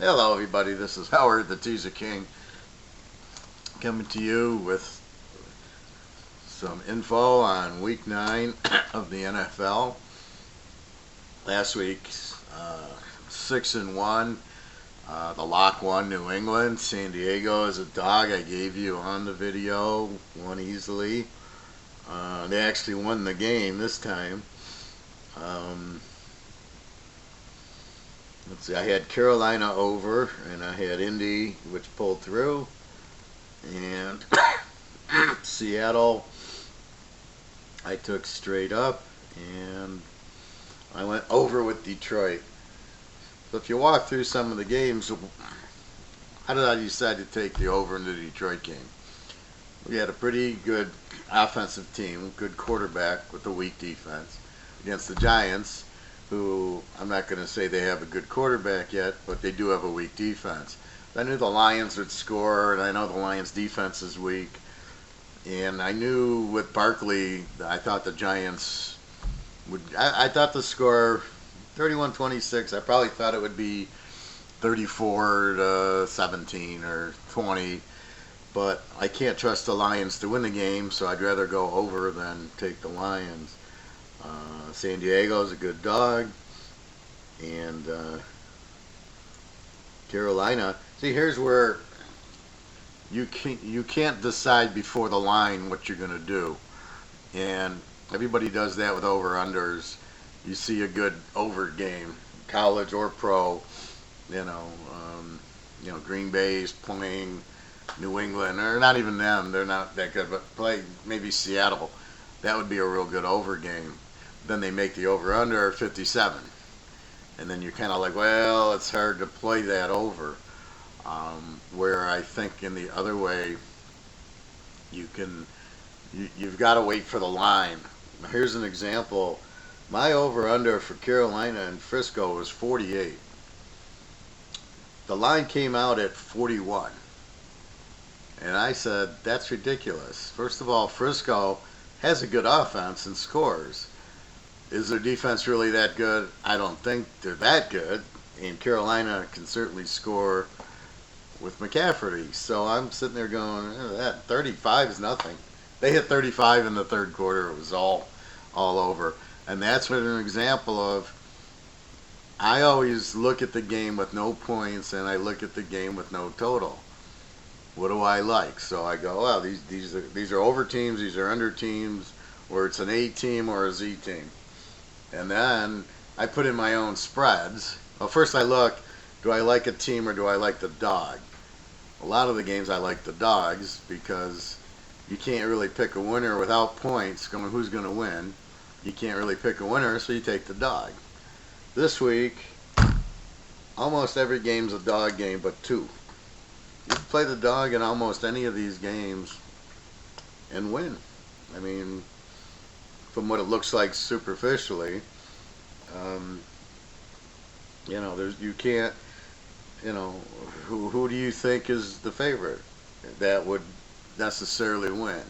Hello, everybody. This is Howard, the Teaser King, coming to you with some info on Week 9 of the NFL. Last week, 6-1. The lock won New England. San Diego is a dog. I gave you on the video. Won easily. They actually won the game this time. Let's see. I had Carolina over, and I had Indy, which pulled through, and Seattle I took straight up, and I went over with Detroit. So if you walk through some of the games, how did I decide to take the over in the Detroit game? We had a pretty good offensive team, good quarterback with a weak defense against the Giants, who I'm not going to say they have a good quarterback yet, but they do have a weak defense. I knew the Lions would score, and I know the Lions' defense is weak. And I knew with Barkley, I thought the Giants would. I thought the score 31-26. I probably thought it would be 34-17 or 20. But I can't trust the Lions to win the game, so I'd rather go over than take the Lions. San Diego is a good dog, and Carolina. See, here's where you can't decide before the line what you're going to do, and everybody does that with over-unders. You see a good over game, college or pro. Green Bay's playing New England, or not even them. They're not that good, but play maybe Seattle. That would be a real good over game. Then they make the over-under 57. And then you're kind of like, well, it's hard to play that over. Where I think in the other way, you've got to wait for the line. Here's an example. My over-under for Carolina and Frisco was 48. The line came out at 41. And I said, that's ridiculous. First of all, Frisco has a good offense and scores. Is their defense really that good? I don't think they're that good. And Carolina can certainly score with McCaffrey. So I'm sitting there going, that 35 is nothing. They hit 35 in the third quarter. It was all over. And that's what an example of, I always look at the game with no points, and I look at the game with no total. What do I like? So I go, well, these are over teams, these are under teams, or it's an A team or a Z team. And then I put in my own spreads. Well, first I look, do I like a team or do I like the dog? A lot of the games I like the dogs because you can't really pick a winner without points going who's going to win. You can't really pick a winner, so you take the dog. This week, almost every game's a dog game but two. You can play the dog in almost any of these games and win. I mean, from what it looks like superficially, you can't, who do you think is the favorite that would necessarily win?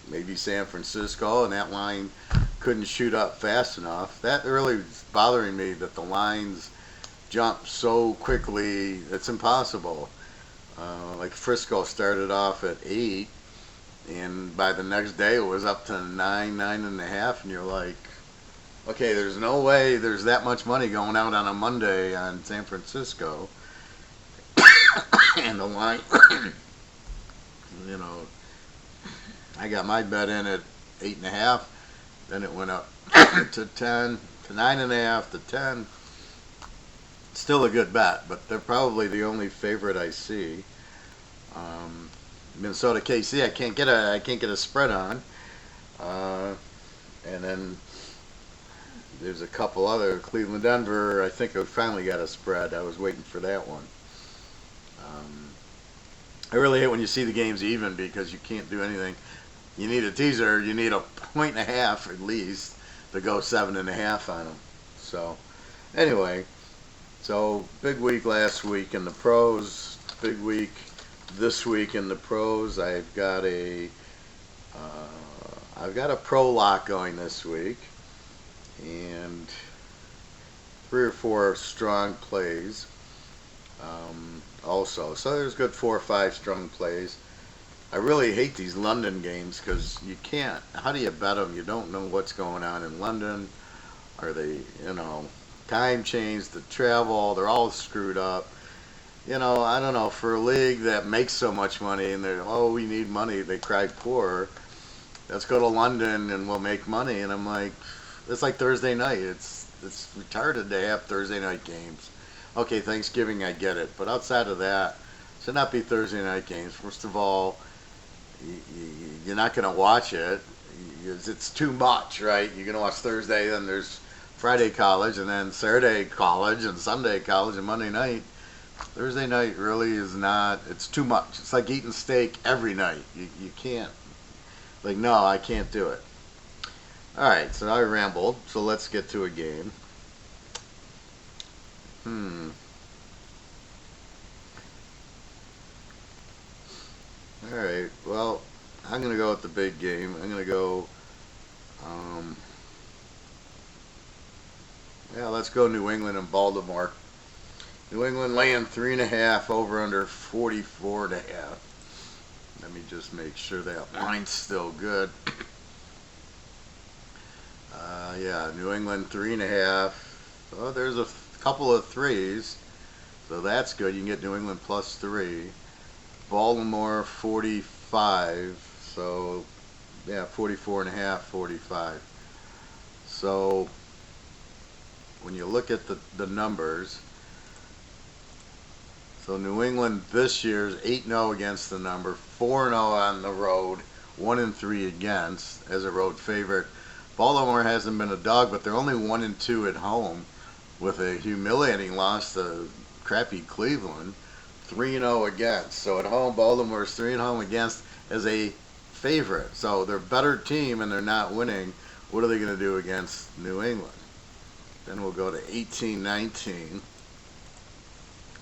Maybe San Francisco, and that line couldn't shoot up fast enough. That really is bothering me that the lines jump so quickly, it's impossible. Like Frisco started off at 8, and by the next day it was up to 9.5, and you're like, okay, there's no way there's that much money going out on a Monday on San Francisco. And the line, I got my bet in at 8.5, then it went up to 10, to 9.5, to 10. Still a good bet, but they're probably the only favorite I see. Minnesota KC, I can't get a spread on, and then there's a couple other. Cleveland Denver, I think I finally got a spread. I was waiting for that one. I really hate when you see the games even because you can't do anything. You need a teaser. You need a 1.5 at least to go 7.5 on them. So anyway. So, big week last week in the pros, big week this week in the pros. I've got a pro lock going this week, and three or four strong plays also. So there's good 4 or 5 strong plays. I really hate these London games because you can't. How do you bet them? You don't know what's going on in London. Are they, time change, the travel, they're all screwed up. I don't know, for a league that makes so much money and they're, oh, we need money, they cry poor. Let's go to London and we'll make money. And I'm like, it's like Thursday night. It's retarded to have Thursday night games. Okay, Thanksgiving, I get it. But outside of that, it should not be Thursday night games. First of all, you're not going to watch it. It's too much, right? You're going to watch Thursday, then there's Friday college, and then Saturday college, and Sunday college, and Monday night. Thursday night really is not, it's too much. It's like eating steak every night. You can't. Like, no, I can't do it. All right, so I rambled. So let's get to a game. All right, well, I'm going to go with the big game. I'm going to go, let's go New England and Baltimore. New England laying 3.5, over under 44.5. Let me just make sure that line's still good. New England 3.5. Oh, there's a couple of threes, so that's good. You can get New England +3. Baltimore 45. So 44.5, 45. So when you look at the numbers. So New England this year is 8-0 against the number, 4-0 on the road, 1-3 against as a road favorite. Baltimore hasn't been a dog, but they're only 1-2 at home, with a humiliating loss to crappy Cleveland, 3-0 against. So at home, Baltimore is 3-0 against as a favorite. So they're a better team and they're not winning. What are they going to do against New England? Then we'll go to 18-19.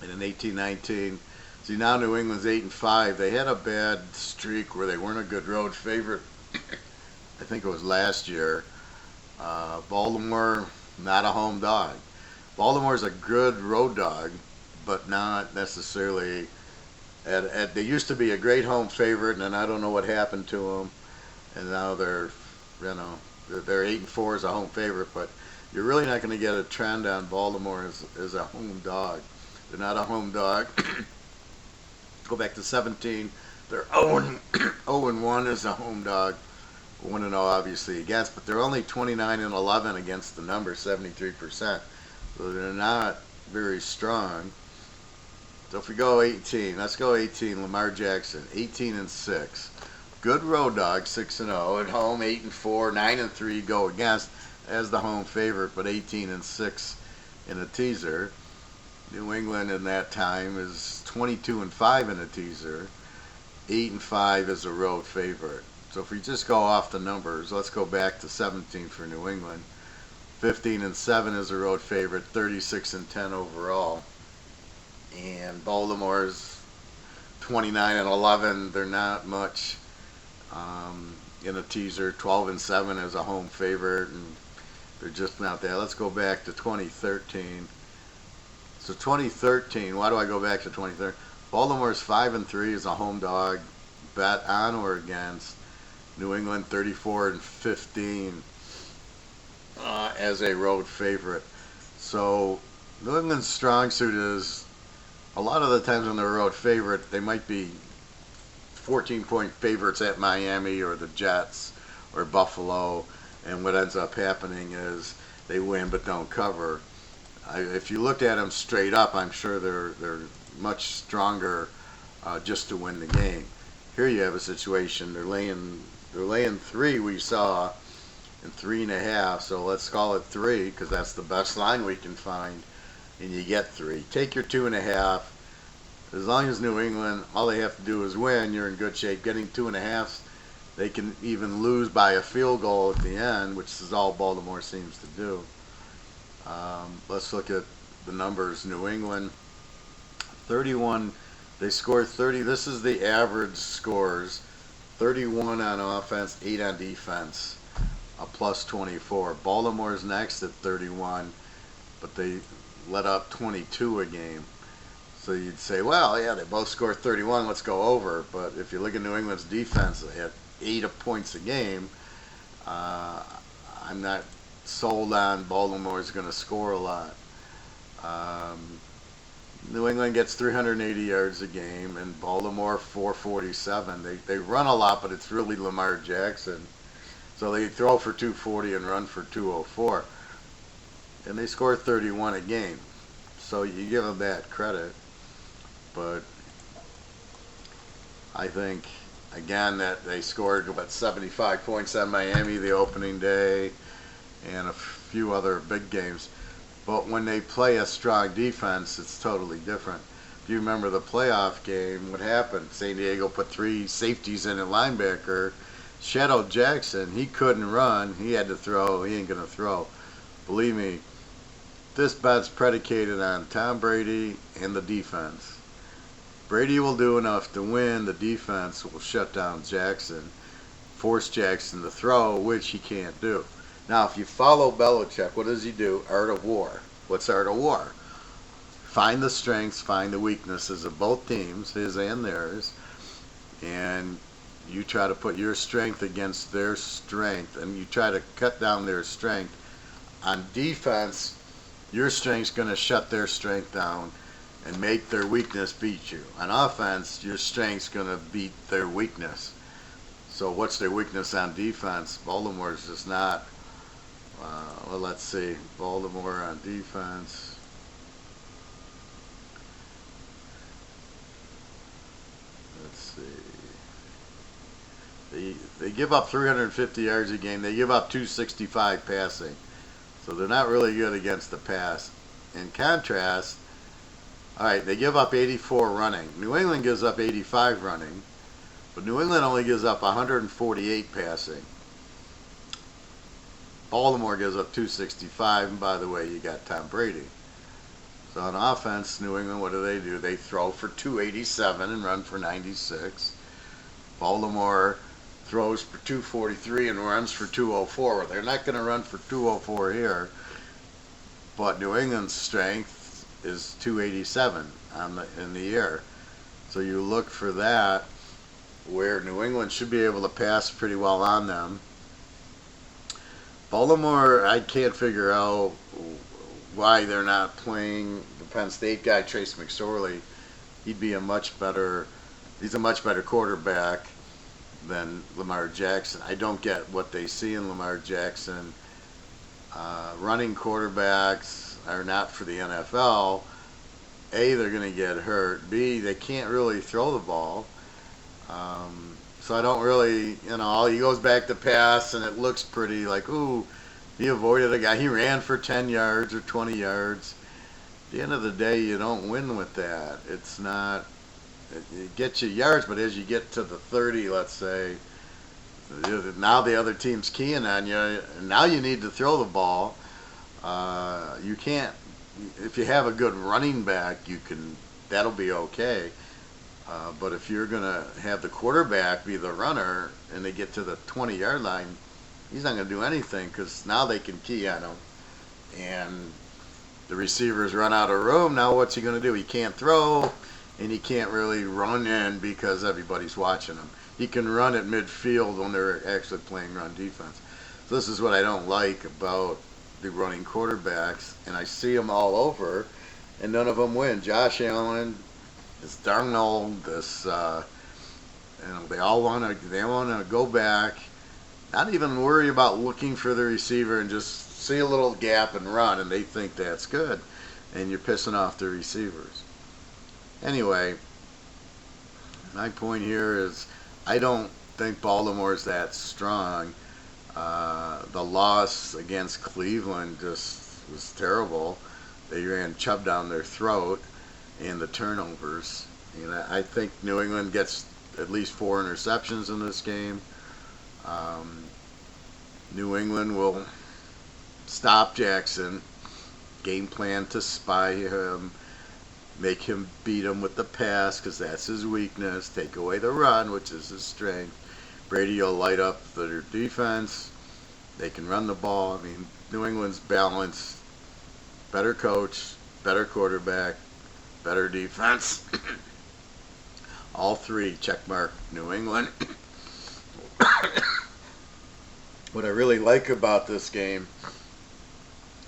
And in 18-19, see, now New England's 8-5. They had a bad streak where they weren't a good road favorite. I think it was last year. Baltimore, not a home dog. Baltimore's a good road dog, but not necessarily. They used to be a great home favorite, and then I don't know what happened to them. And now they're 8-4 as a home favorite, but you're really not going to get a trend on Baltimore as a home dog. They're not a home dog. Go back to 17. They're 0-1 as a home dog. 1-0 obviously against, but they're only 29-11 against the number, 73%. So they're not very strong. So if we go 18, let's go 18. Lamar Jackson, 18-6. Good road dog, 6-0 at home, 8-4, 9-3 go against as the home favorite, but 18-6 in a teaser. New England in that time is 22-5 in a teaser, 8-5 as a road favorite. So if we just go off the numbers, let's go back to 17 for New England. 15-7 as a road favorite, 36-10 overall. And Baltimore's 29-11. They're not much in a teaser. 12-7 as a home favorite, and they're just not there. Let's go back to 2013. So 2013, why do I go back to 2013? Baltimore's 5-3 as a home dog, bet on or against. New England 34-15 as a road favorite. So New England's strong suit is, a lot of the times when they're a road favorite, they might be 14-point favorites at Miami or the Jets or Buffalo, and what ends up happening is they win but don't cover. If you looked at them straight up, I'm sure they're much stronger just to win the game. Here you have a situation, they're laying 3, we saw, and 3.5, so let's call it 3 because that's the best line we can find, and you get 3. Take your 2.5. As long as New England, all they have to do is win, you're in good shape. Getting 2.5, they can even lose by a field goal at the end, which is all Baltimore seems to do. Let's look at the numbers. New England, 31, they scored 30. This is the average scores. 31 on offense, 8 on defense, a +24. Baltimore's next at 31, but they let up 22 a game. So you'd say, well, yeah, they both scored 31, let's go over. But if you look at New England's defense, they had 8 points a game. Uh, I'm not sold on Baltimore's going to score a lot. New England gets 380 yards a game, and Baltimore 447. They run a lot, but it's really Lamar Jackson. So they throw for 240 and run for 204. And they score 31 a game. So you give them that credit. But I think, again, that they scored about 75 points on Miami the opening day and a few other big games. But when they play a strong defense, it's totally different. If you remember the playoff game, what happened? San Diego put 3 safeties in a linebacker. Shadow Jackson, he couldn't run. He had to throw. He ain't going to throw. Believe me, this bet's predicated on Tom Brady and the defense. Brady will do enough to win. The defense will shut down Jackson, force Jackson to throw, which he can't do. Now, if you follow Belichick, what does he do? Art of war. What's art of war? Find the strengths, find the weaknesses of both teams, his and theirs, and you try to put your strength against their strength, and you try to cut down their strength. On defense, your strength's going to shut their strength down and make their weakness beat you. On offense, your strength's going to beat their weakness. So what's their weakness on defense? Baltimore's just not. Well, let's see. Baltimore on defense. Let's see. They give up 350 yards a game. They give up 265 passing. So they're not really good against the pass. In contrast, all right, they give up 84 running. New England gives up 85 running, but New England only gives up 148 passing. Baltimore gives up 265, and by the way, you got Tom Brady. So on offense, New England, what do? They throw for 287 and run for 96. Baltimore throws for 243 and runs for 204. They're not going to run for 204 here, but New England's strength is 287 in the air. So you look for that, where New England should be able to pass pretty well on them. Baltimore, I can't figure out why they're not playing the Penn State guy, Trace McSorley. He's a much better quarterback than Lamar Jackson. I don't get what they see in Lamar Jackson. Running quarterbacks are not for the NFL. A, they're going to get hurt. B, they can't really throw the ball. So I don't really, he goes back to pass, and it looks pretty like, ooh, he avoided a guy. He ran for 10 yards or 20 yards. At the end of the day, you don't win with that. It's not, it gets you yards, but as you get to the 30, let's say, now the other team's keying on you, and now you need to throw the ball. You can't, if you have a good running back, that'll be okay. But if you're going to have the quarterback be the runner and they get to the 20-yard line, he's not going to do anything because now they can key on him. And the receivers run out of room. Now what's he going to do? He can't throw, and he can't really run in because everybody's watching him. He can run at midfield when they're actually playing run defense. So this is what I don't like about the running quarterbacks, and I see them all over, and none of them win. Josh Allen, this Darnold, they all want to go back, not even worry about looking for the receiver and just see a little gap and run, and they think that's good, and you're pissing off the receivers. Anyway, my point here is I don't think Baltimore's that strong. The loss against Cleveland just was terrible. They ran Chubb down their throat, and the turnovers. I think New England gets at least 4 interceptions in this game. New England will stop Jackson, game plan to spy him, make him beat him with the pass because that's his weakness, take away the run, which is his strength. Brady will light up their defense. They can run the ball. New England's balanced. better coach, better quarterback, better defense. All three check mark New England. What I really like about this game,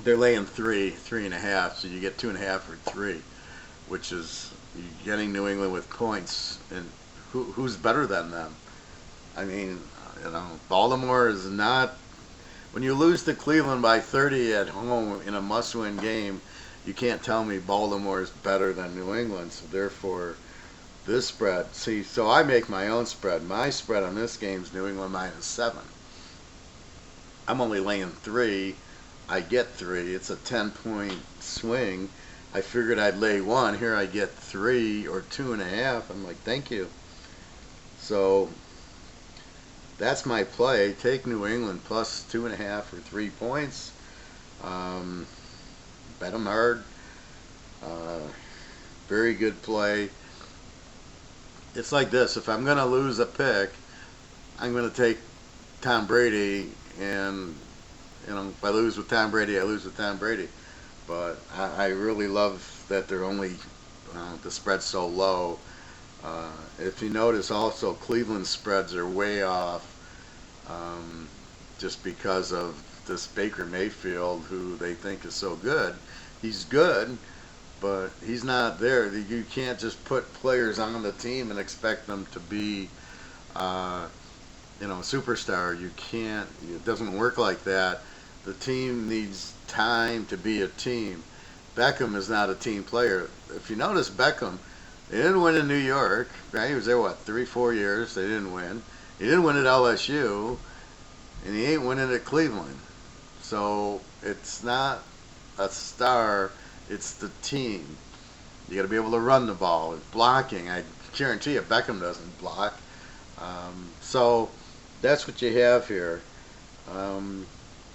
they're laying 3.5, so you get 2.5 or 3, which is you're getting New England with points. And who's better than them? I mean, Baltimore is not. When you lose to Cleveland by 30 at home in a must-win game, you can't tell me Baltimore is better than New England. So therefore, this spread. See, so I make my own spread. My spread on this game is New England -7. I'm only laying 3. I get 3. It's a 10-point swing. I figured I'd lay 1. Here I get 3 or 2.5. I'm like, thank you. So that's my play. Take New England plus 2.5 or 3 points. Bet them hard. Very good play. It's like this. If I'm going to lose a pick, I'm going to take Tom Brady. And, if I lose with Tom Brady, I lose with Tom Brady. But I really love that they're only, the spread's so low. If you notice also, Cleveland spreads are way off just because of this Baker Mayfield, who they think is so good. He's good, but he's not there. You can't just put players on the team and expect them to be superstar. You can't. It doesn't work like that. The team needs time to be a team. Beckham is not a team player. If you notice, Beckham, they didn't win in New York. Right? He was there 3-4 years. They didn't win. He didn't win at LSU, and he ain't winning at Cleveland. So it's not a star. It's the team. You got to be able to run the ball. It's blocking. I guarantee you, Beckham doesn't block. So that's what you have here.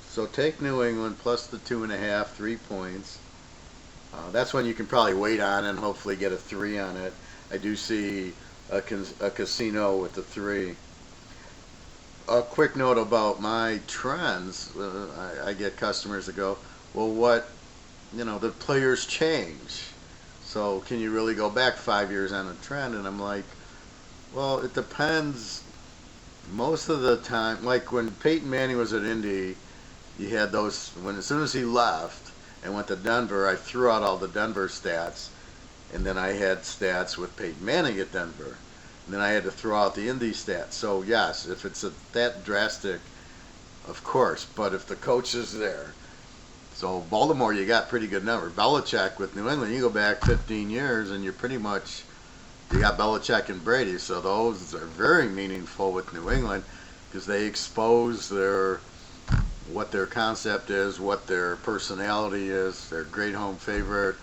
So take New England plus the 2.5, 3 points. That's one you can probably wait on and hopefully get a 3 on it. I do see a casino with the 3. A quick note about my trends. I get customers that go, well, the players change. So can you really go back 5 years on a trend? And I'm like, well, it depends. Most of the time, like when Peyton Manning was at Indy, you had those, as soon as he left and went to Denver, I threw out all the Denver stats, and then I had stats with Peyton Manning at Denver. And then I had to throw out the Indy stats. So yes, if it's that drastic, of course, but if the coach is there. So Baltimore, you got pretty good number. Belichick with New England, you go back 15 years and you're pretty much, you got Belichick and Brady, so those are very meaningful with New England because they expose what their concept is, what their personality is, their great home favorite.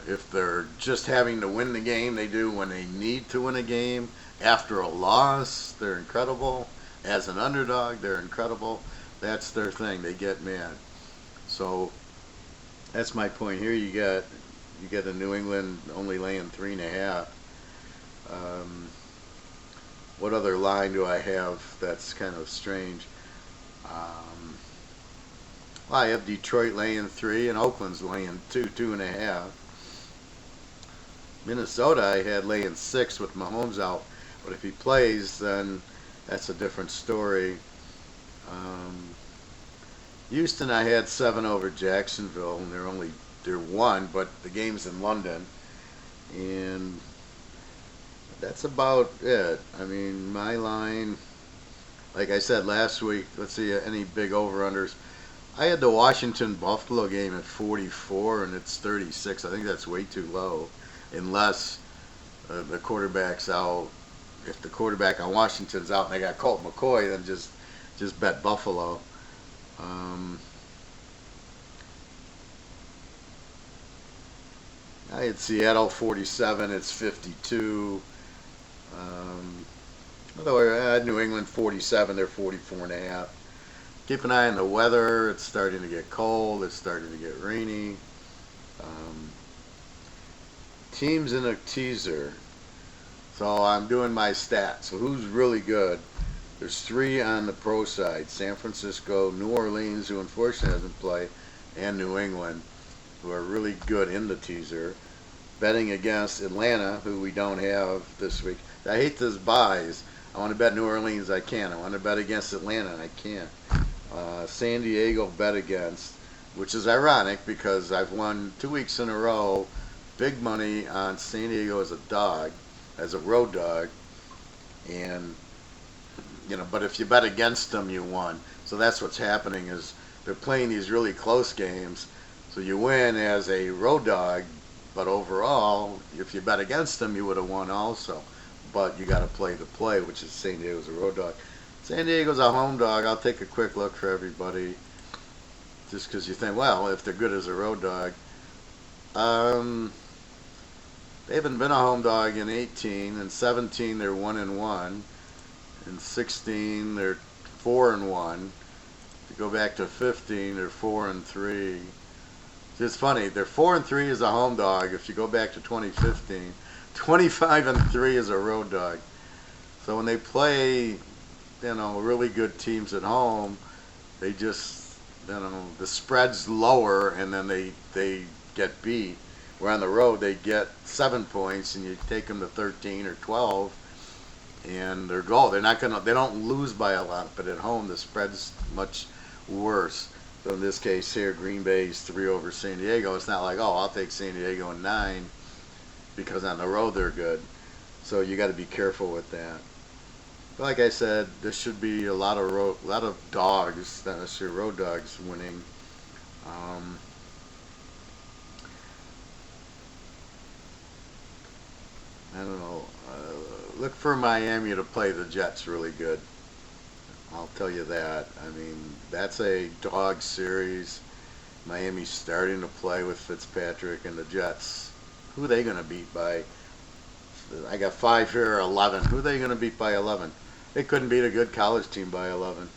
If they're just having to win the game, they do. When they need to win a game after a loss, they're incredible. As an underdog, they're incredible. That's their thing. They get mad. So that's my point here. You get a New England only laying 3.5. What other line do I have that's kind of strange? Well, I have Detroit laying 3 and Oakland's laying 2.5. Minnesota I had laying 6 with Mahomes out, but if he plays, then that's a different story. Houston I had 7 over Jacksonville, and they're 1, but the game's in London, and that's about it. I mean, my line, like I said last week, let's see any big over-unders. I had the Washington-Buffalo game at 44, and it's 36. I think that's way too low, unless the quarterback's out. If the quarterback on Washington's out and they got Colt McCoy, then just bet Buffalo. I had Seattle 47. It's 52. Otherwise, I had New England 47. They're 44.5. Keep an eye on the weather. It's starting to get cold. It's starting to get rainy. Teams in a teaser. So I'm doing my stats. So who's really good? There's 3 on the pro side. San Francisco, New Orleans, who unfortunately doesn't play, and New England. who are really good in the teaser, betting against Atlanta, who we don't have this week. I hate those buys. I want to bet New Orleans, I can't. I want to bet against Atlanta, I can't. San Diego bet against, which is ironic because I've won 2 weeks in a row, big money on San Diego as a dog, as a road dog, and but if you bet against them, you won. So that's what's happening is they're playing these really close games, so you win as a road dog, but overall, if you bet against them, you would have won also. But you got to play the play, which is San Diego's a road dog. San Diego's a home dog. I'll take a quick look for everybody, just because you think, well, if they're good as a road dog. They haven't been a home dog in 18. In 17, they're 1-1. In 16, they're 4-1. To go back to 15, they're 4-3. It's funny. They're 4-3 as a home dog. If you go back to 2015, 25-3 as a road dog. So when they play, really good teams at home, they just, the spread's lower, and then they get beat. Where on the road they get 7 points, and you take them to 13 or 12, and they're goal. They don't lose by a lot, but at home the spread's much worse. So in this case here, Green Bay's 3 over San Diego. It's not like, I'll take San Diego in 9 because on the road they're good. So you got to be careful with that. But like I said, there should be a lot of dogs, not necessarily road dogs, winning. I don't know. Look for Miami to play the Jets really good. I'll tell you that. I mean, that's a dog series. Miami's starting to play with Fitzpatrick, and the Jets, who are they going to beat by? I got 5 here, 11. Who are they going to beat by 11? They couldn't beat a good college team by 11.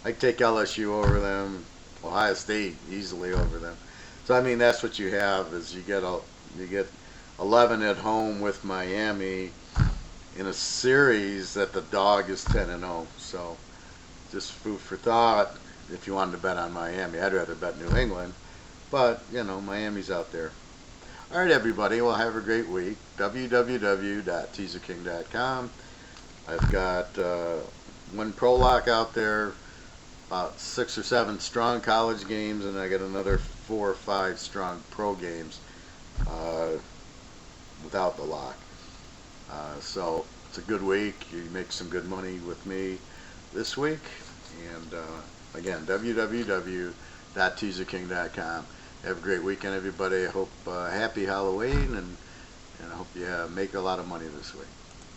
I'd take LSU over them, Ohio State easily over them. So I mean, that's what you have is you get 11 at home with Miami in a series that the dog is 10-0. So just food for thought if you wanted to bet on Miami. I'd rather bet New England, but Miami's out there. All right, everybody. Well, have a great week. www.teaserking.com. I've got one pro lock out there, about 6 or 7 strong college games, and I got another 4 or 5 strong pro games without the lock. So it's a good week. You make some good money with me this week. And again, www.teaserking.com. Have a great weekend, everybody. I hope happy Halloween, and I hope you make a lot of money this week.